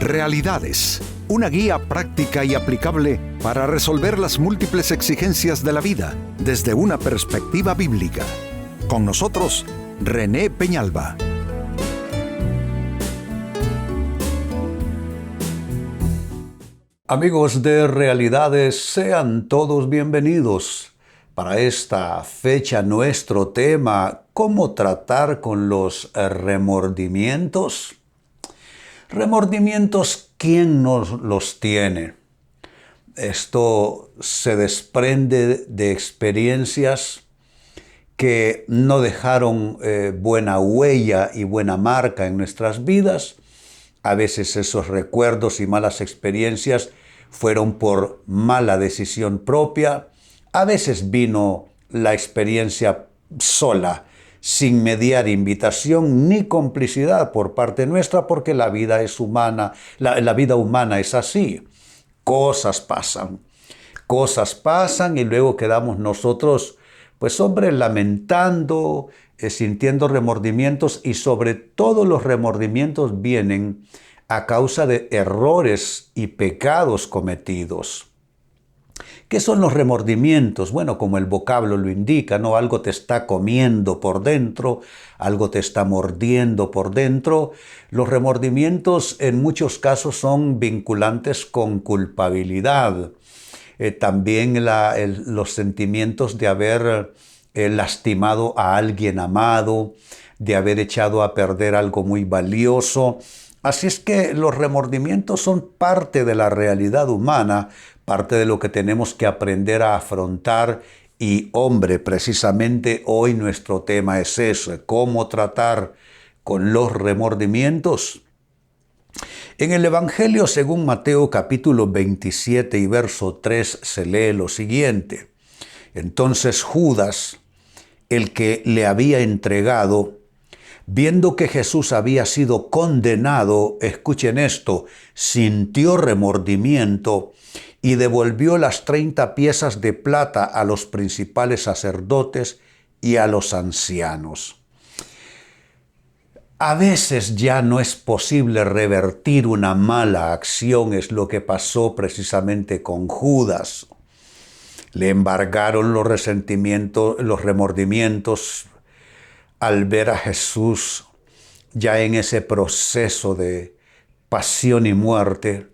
Realidades, una guía práctica y aplicable para resolver las múltiples exigencias de la vida desde una perspectiva bíblica. Con nosotros, René Peñalba. Amigos de Realidades, sean todos bienvenidos. Para esta fecha nuestro tema, ¿cómo tratar con los remordimientos? Remordimientos, ¿quién nos los tiene? Esto se desprende de experiencias que no dejaron buena huella y buena marca en nuestras vidas. A veces esos recuerdos y malas experiencias fueron por mala decisión propia. A veces vino la experiencia sola, sin mediar invitación ni complicidad por parte nuestra, porque la vida es humana, la vida humana es así. Cosas pasan y luego quedamos nosotros, lamentando, sintiendo remordimientos, y sobre todo los remordimientos vienen a causa de errores y pecados cometidos. ¿Qué son los remordimientos? Bueno, como el vocablo lo indica, ¿no? Algo te está comiendo por dentro, algo te está mordiendo por dentro. Los remordimientos en muchos casos son vinculantes con culpabilidad. También los sentimientos de haber lastimado a alguien amado, de haber echado a perder algo muy valioso. Así es que los remordimientos son parte de la realidad humana, parte de lo que tenemos que aprender a afrontar. Y hombre, precisamente hoy nuestro tema es eso, cómo tratar con los remordimientos. En el Evangelio según Mateo capítulo 27 y verso 3 se lee lo siguiente. Entonces Judas, el que le había entregado, viendo que Jesús había sido condenado, escuchen esto, sintió remordimiento y devolvió las 30 piezas de plata a los principales sacerdotes y a los ancianos. A veces ya no es posible revertir una mala acción, es lo que pasó precisamente con Judas. Le embargaron los resentimientos, los remordimientos al ver a Jesús ya en ese proceso de pasión y muerte,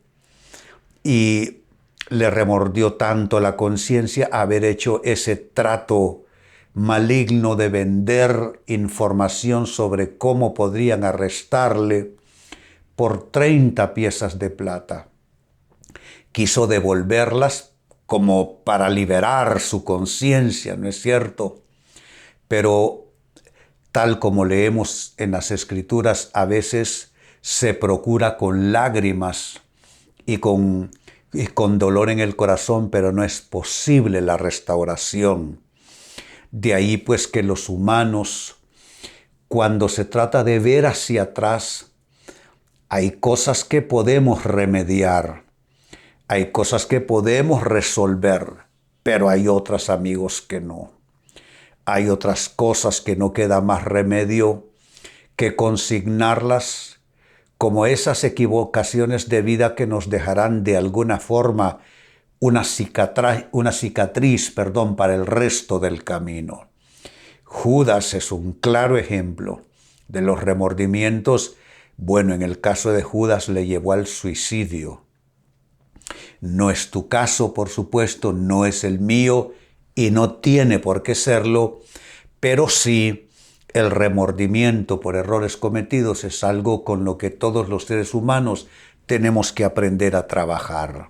y le remordió tanto la conciencia haber hecho ese trato maligno de vender información sobre cómo podrían arrestarle por 30 piezas de plata. Quiso devolverlas como para liberar su conciencia, ¿no es cierto? Pero tal como leemos en las Escrituras, a veces se procura con lágrimas y con dolor en el corazón, pero no es posible la restauración. De ahí pues que los humanos, cuando se trata de ver hacia atrás, hay cosas que podemos remediar, hay cosas que podemos resolver, pero hay otras, amigos, que no. Hay otras cosas que no queda más remedio que consignarlas como esas equivocaciones de vida que nos dejarán de alguna forma una cicatriz para el resto del camino. Judas es un claro ejemplo de los remordimientos. Bueno, en el caso de Judas le llevó al suicidio. No es tu caso, por supuesto, no es el mío y no tiene por qué serlo, pero sí el remordimiento por errores cometidos es algo con lo que todos los seres humanos tenemos que aprender a trabajar.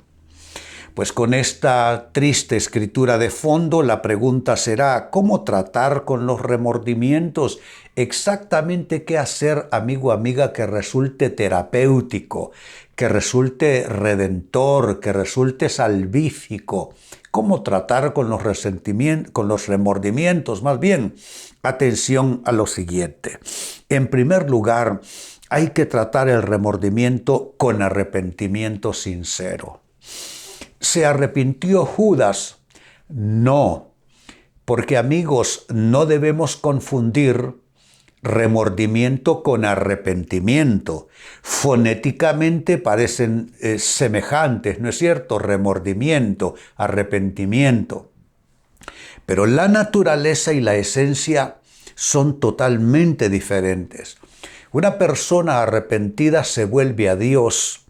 Pues con esta triste escritura de fondo, la pregunta será, ¿cómo tratar con los remordimientos? Exactamente qué hacer, amigo, amiga, que resulte terapéutico, que resulte redentor, que resulte salvífico. ¿Cómo tratar con los remordimientos? Más bien, atención a lo siguiente. En primer lugar, hay que tratar el remordimiento con arrepentimiento sincero. ¿Se arrepintió Judas? No, porque amigos, no debemos confundir remordimiento con arrepentimiento. Fonéticamente parecen semejantes, ¿no es cierto? Remordimiento, arrepentimiento. Pero la naturaleza y la esencia son totalmente diferentes. Una persona arrepentida se vuelve a Dios,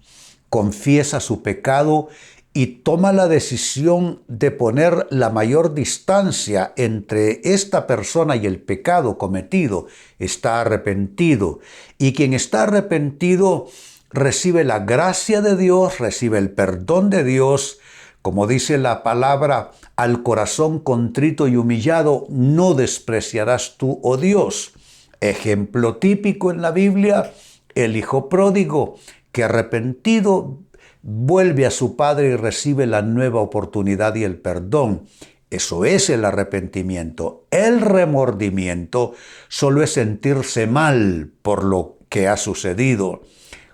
confiesa su pecado y toma la decisión de poner la mayor distancia entre esta persona y el pecado cometido. Está arrepentido. Y quien está arrepentido recibe la gracia de Dios, recibe el perdón de Dios. Como dice la palabra, al corazón contrito y humillado no despreciarás tú, oh Dios. Ejemplo típico en la Biblia, el hijo pródigo, que arrepentido vuelve a su padre y recibe la nueva oportunidad y el perdón. Eso es el arrepentimiento. El remordimiento solo es sentirse mal por lo que ha sucedido.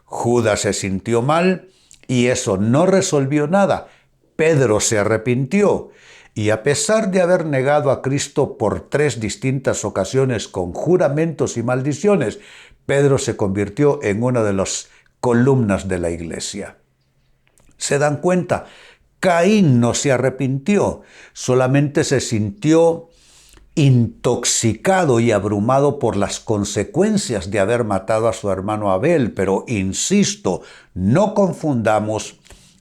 Judas se sintió mal y eso no resolvió nada. Pedro se arrepintió y a pesar de haber negado a Cristo por 3 distintas ocasiones con juramentos y maldiciones, Pedro se convirtió en una de las columnas de la iglesia. ¿Se dan cuenta? Caín no se arrepintió, solamente se sintió intoxicado y abrumado por las consecuencias de haber matado a su hermano Abel. Pero insisto, no confundamos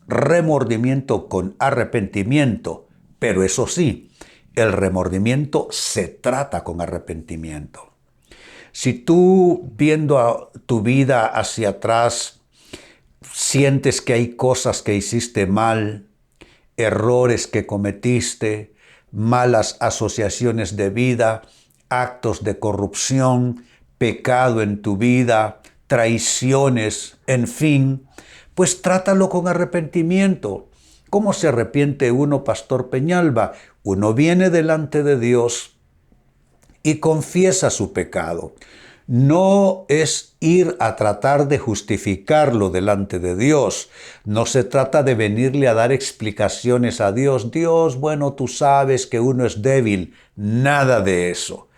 remordimiento con arrepentimiento. Pero eso sí, el remordimiento se trata con arrepentimiento. Si tú, viendo a tu vida hacia atrás, sientes que hay cosas que hiciste mal, errores que cometiste, malas asociaciones de vida, actos de corrupción, pecado en tu vida, traiciones, en fin, pues trátalo con arrepentimiento. ¿Cómo se arrepiente uno, Pastor Peñalba? Uno viene delante de Dios y confiesa su pecado. No es ir a tratar de justificarlo delante de Dios. No se trata de venirle a dar explicaciones a Dios. Dios, bueno, tú sabes que uno es débil. Nada de eso.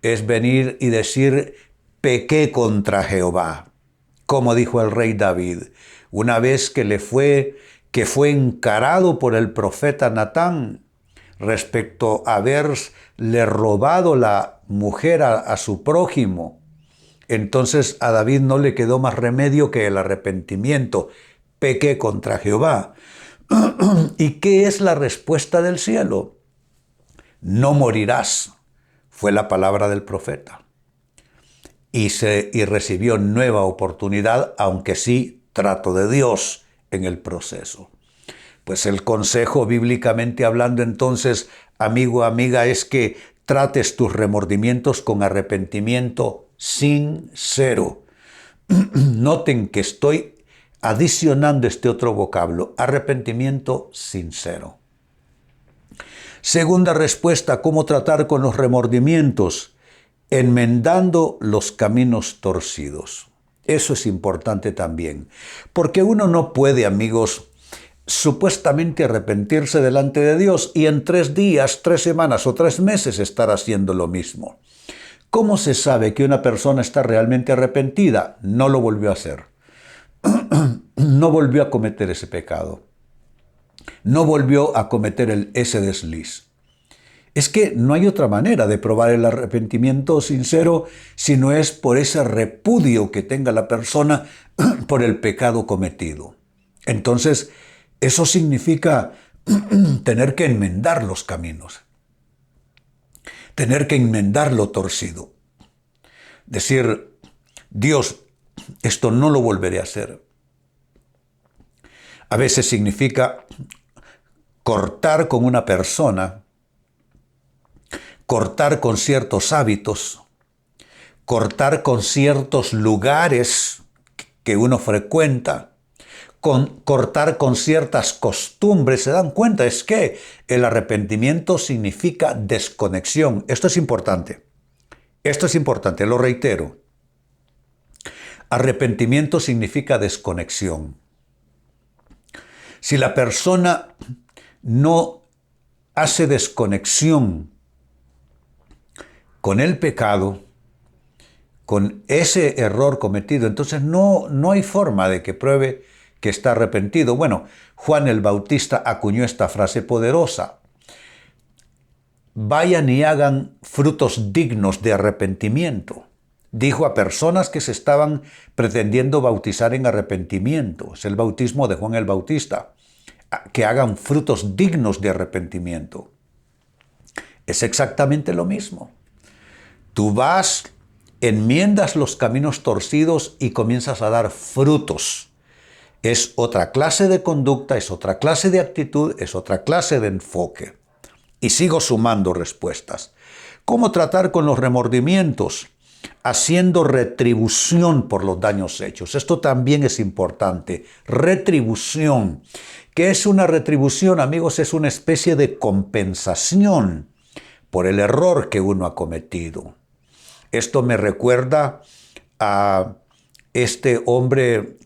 Es venir y decir, pequé contra Jehová. Como dijo el rey David, una vez que fue encarado por el profeta Natán respecto a haberle robado la mujer a su prójimo. Entonces a David no le quedó más remedio que el arrepentimiento. Pequé contra Jehová. ¿Y qué es la respuesta del cielo? No morirás, fue la palabra del profeta. Y recibió nueva oportunidad, aunque sí trato de Dios en el proceso. Pues el consejo, bíblicamente hablando entonces, amigo, amiga, es que trates tus remordimientos con arrepentimiento sincero. Noten que estoy adicionando este otro vocablo, arrepentimiento sincero. Segunda respuesta, ¿cómo tratar con los remordimientos? Enmendando los caminos torcidos. Eso es importante también, porque uno no puede, amigos, supuestamente arrepentirse delante de Dios y en 3 días, 3 semanas o 3 meses estar haciendo lo mismo. ¿Cómo se sabe que una persona está realmente arrepentida? No lo volvió a hacer. No volvió a cometer ese pecado. No volvió a cometer ese desliz. Es que no hay otra manera de probar el arrepentimiento sincero si no es por ese repudio que tenga la persona por el pecado cometido. Entonces, eso significa tener que enmendar los caminos, tener que enmendar lo torcido. Decir, Dios, esto no lo volveré a hacer. A veces significa cortar con una persona, cortar con ciertos hábitos, cortar con ciertos lugares que uno frecuenta, cortar con ciertas costumbres. ¿Se dan cuenta? Es que el arrepentimiento significa desconexión. Esto es importante. Esto es importante, lo reitero. Arrepentimiento significa desconexión. Si la persona no hace desconexión con el pecado, con ese error cometido, entonces no hay forma de que pruebe que está arrepentido. Bueno, Juan el Bautista acuñó esta frase poderosa: vayan y hagan frutos dignos de arrepentimiento. Dijo a personas que se estaban pretendiendo bautizar en arrepentimiento. Es el bautismo de Juan el Bautista. Que hagan frutos dignos de arrepentimiento. Es exactamente lo mismo. Tú vas, enmiendas los caminos torcidos y comienzas a dar frutos. Es otra clase de conducta, es otra clase de actitud, es otra clase de enfoque. Y sigo sumando respuestas. ¿Cómo tratar con los remordimientos? Haciendo retribución por los daños hechos. Esto también es importante. Retribución. ¿Qué es una retribución, amigos? Es una especie de compensación por el error que uno ha cometido. Esto me recuerda a este hombre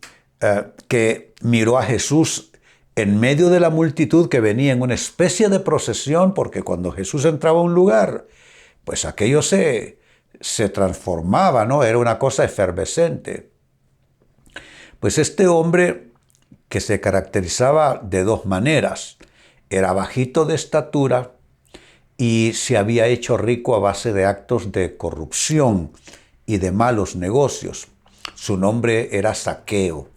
que miró a Jesús en medio de la multitud que venía en una especie de procesión, porque cuando Jesús entraba a un lugar, pues aquello se transformaba, ¿no? Era una cosa efervescente. Pues este hombre, que se caracterizaba de dos maneras, era bajito de estatura y se había hecho rico a base de actos de corrupción y de malos negocios. Su nombre era Zaqueo.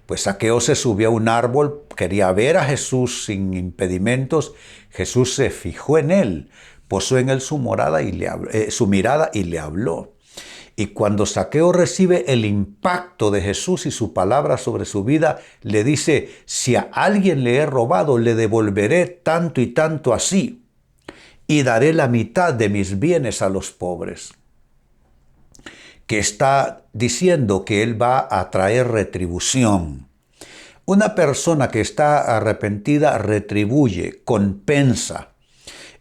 Pues Zaqueo se subió a un árbol, quería ver a Jesús sin impedimentos. Jesús se fijó en él, posó en él su mirada y le habló. Y cuando Zaqueo recibe el impacto de Jesús y su palabra sobre su vida, le dice: si a alguien le he robado, le devolveré tanto y tanto así, y daré la mitad de mis bienes a los pobres. Que está diciendo que él va a traer retribución. Una persona que está arrepentida retribuye, compensa.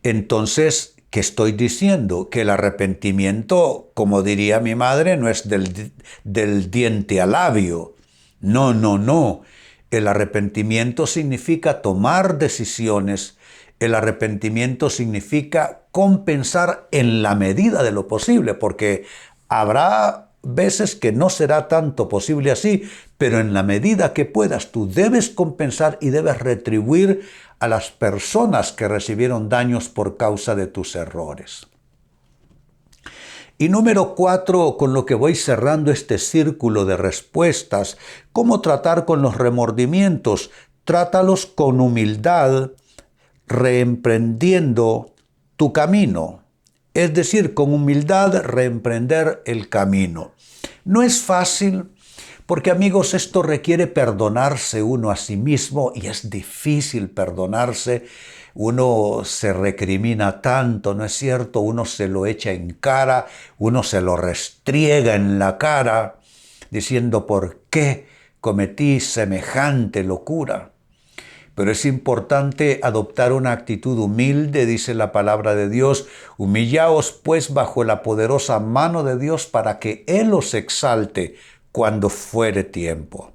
Entonces, ¿qué estoy diciendo? Que el arrepentimiento, como diría mi madre, no es del diente al labio. No. El arrepentimiento significa tomar decisiones. El arrepentimiento significa compensar en la medida de lo posible, porque habrá veces que no será tanto posible así, pero en la medida que puedas, tú debes compensar y debes retribuir a las personas que recibieron daños por causa de tus errores. Y número 4, con lo que voy cerrando este círculo de respuestas, ¿cómo tratar con los remordimientos? Trátalos con humildad, reemprendiendo tu camino. Es decir, con humildad reemprender el camino. No es fácil porque, amigos, esto requiere perdonarse uno a sí mismo y es difícil perdonarse. Uno se recrimina tanto, ¿no es cierto? Uno se lo echa en cara, uno se lo restriega en la cara, diciendo: ¿por qué cometí semejante locura? Pero es importante adoptar una actitud humilde, dice la palabra de Dios. Humillaos pues bajo la poderosa mano de Dios para que Él os exalte cuando fuere tiempo.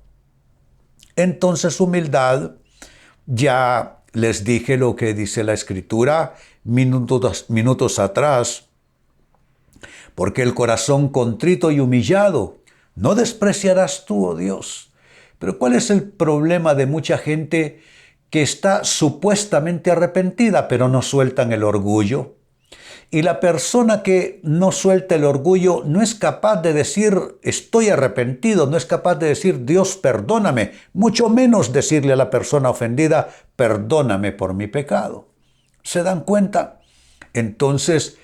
Entonces, humildad, ya les dije lo que dice la Escritura minutos atrás, porque el corazón contrito y humillado no despreciarás tú, oh Dios. Pero ¿cuál es el problema de mucha gente que está supuestamente arrepentida, pero no sueltan el orgullo? Y la persona que no suelta el orgullo no es capaz de decir: estoy arrepentido, no es capaz de decir: Dios, perdóname, mucho menos decirle a la persona ofendida: perdóname por mi pecado. ¿Se dan cuenta? Entonces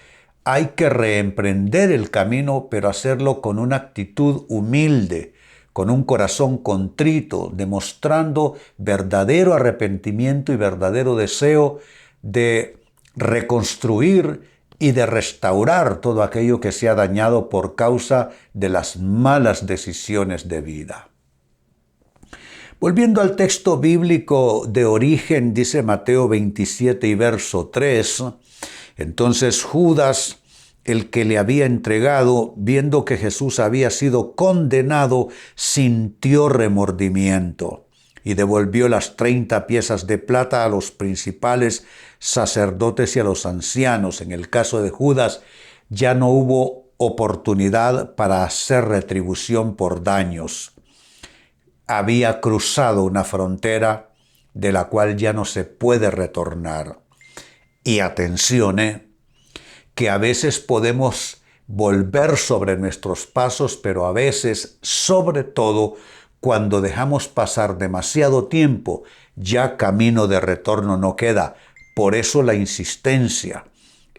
hay que reemprender el camino, pero hacerlo con una actitud humilde, con un corazón contrito, demostrando verdadero arrepentimiento y verdadero deseo de reconstruir y de restaurar todo aquello que se ha dañado por causa de las malas decisiones de vida. Volviendo al texto bíblico de origen, dice Mateo 27 y verso 3, entonces Judas, el que le había entregado, viendo que Jesús había sido condenado, sintió remordimiento y devolvió las 30 piezas de plata a los principales sacerdotes y a los ancianos. En el caso de Judas, ya no hubo oportunidad para hacer retribución por daños. Había cruzado una frontera de la cual ya no se puede retornar. Y atención, que a veces podemos volver sobre nuestros pasos, pero a veces, sobre todo, cuando dejamos pasar demasiado tiempo, ya camino de retorno no queda. Por eso la insistencia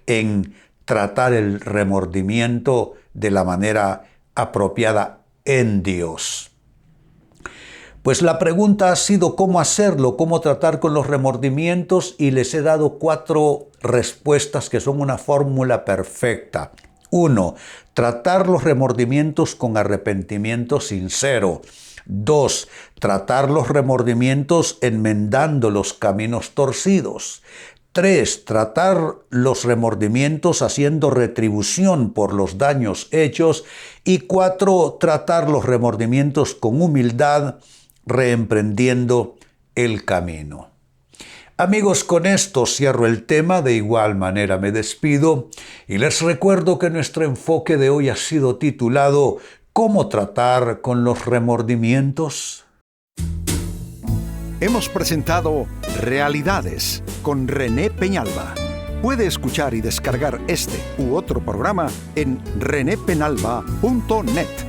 en tratar el remordimiento de la manera apropiada en Dios. Pues la pregunta ha sido cómo hacerlo, cómo tratar con los remordimientos, y les he dado 4 respuestas que son una fórmula perfecta. 1. Tratar los remordimientos con arrepentimiento sincero. 2. Tratar los remordimientos enmendando los caminos torcidos. 3. Tratar los remordimientos haciendo retribución por los daños hechos. Y 4. Tratar los remordimientos con humildad, reemprendiendo el camino. Amigos, con esto cierro el tema, de igual manera me despido y les recuerdo que nuestro enfoque de hoy ha sido titulado ¿Cómo tratar con los remordimientos? Hemos presentado Realidades con René Peñalba. Puede escuchar y descargar este u otro programa en renépenalba.net.